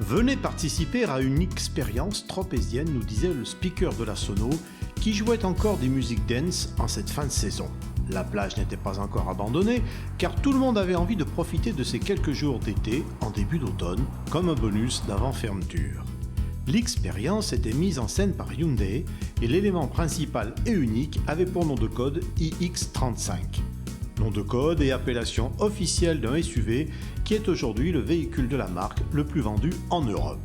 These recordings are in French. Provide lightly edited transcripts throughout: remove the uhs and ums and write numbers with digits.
Venez participer à une expérience tropézienne, nous disait le speaker de la Sono, qui jouait encore des musiques dance en cette fin de saison. La plage n'était pas encore abandonnée, car tout le monde avait envie de profiter de ces quelques jours d'été, en début d'automne, comme un bonus d'avant fermeture. L'expérience était mise en scène par Hyundai, et l'élément principal et unique avait pour nom de code iX35. Nom de code et appellation officielle d'un SUV qui est aujourd'hui le véhicule de la marque le plus vendu en Europe.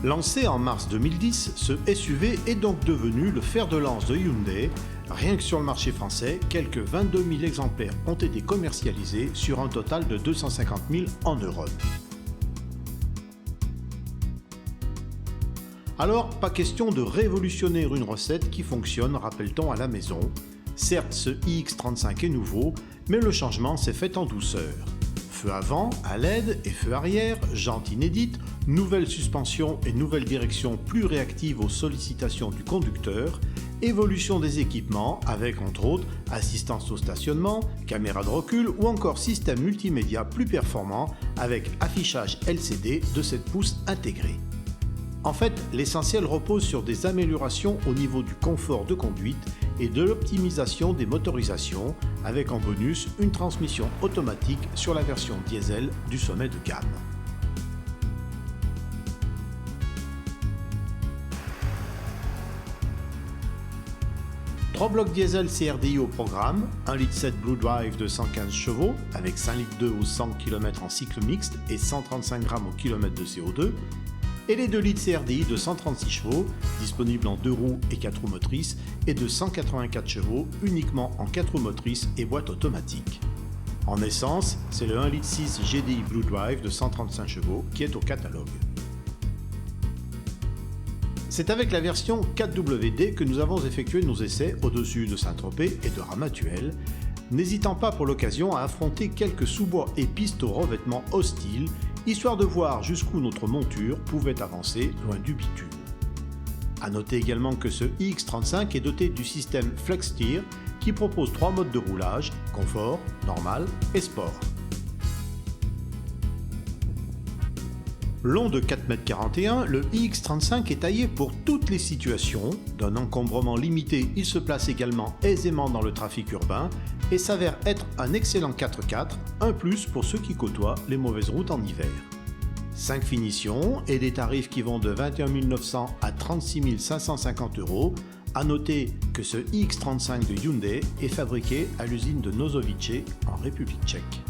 Lancé en mars 2010, ce SUV est donc devenu le fer de lance de Hyundai. Rien que sur le marché français, quelques 22 000 exemplaires ont été commercialisés sur un total de 250 000 en Europe. Alors, pas question de révolutionner une recette qui fonctionne, rappelle-t-on, à la maison. Certes, ce iX35 est nouveau, mais le changement s'est fait en douceur. Feu avant, à LED et feu arrière, jantes inédites, nouvelle suspension et nouvelle direction plus réactive aux sollicitations du conducteur, évolution des équipements avec entre autres assistance au stationnement, caméra de recul ou encore système multimédia plus performant avec affichage LCD de 7 pouces intégré. En fait, l'essentiel repose sur des améliorations au niveau du confort de conduite et de l'optimisation des motorisations, avec en bonus une transmission automatique sur la version diesel du sommet de gamme. Trois blocs diesel CRDI au programme, 1,7 litre Blue Drive de 115 chevaux avec 5,2 litres aux 100 km en cycle mixte et 135 g au kilomètre de CO2, et les 2 litres CRDI de 136 chevaux, disponibles en 2 roues et 4 roues motrices, et de 184 chevaux uniquement en 4 roues motrices et boîte automatique. En essence, c'est le 1,6 litre GDI Blue Drive de 135 chevaux qui est au catalogue. C'est avec la version 4WD que nous avons effectué nos essais au-dessus de Saint-Tropez et de Ramatuelle, n'hésitant pas pour l'occasion à affronter quelques sous-bois et pistes au revêtement hostile, histoire de voir jusqu'où notre monture pouvait avancer loin du bitume. A noter également que ce iX35 est doté du système FlexSteer qui propose 3 modes de roulage, confort, normal et sport. Long de 4,41 m, le iX35 est taillé pour toutes les situations. D'un encombrement limité, il se place également aisément dans le trafic urbain et s'avère être un excellent 4x4, un plus pour ceux qui côtoient les mauvaises routes en hiver. 5 finitions et des tarifs qui vont de 21 900 à 36 550 €. A noter que ce iX35 de Hyundai est fabriqué à l'usine de Nozovice en République tchèque.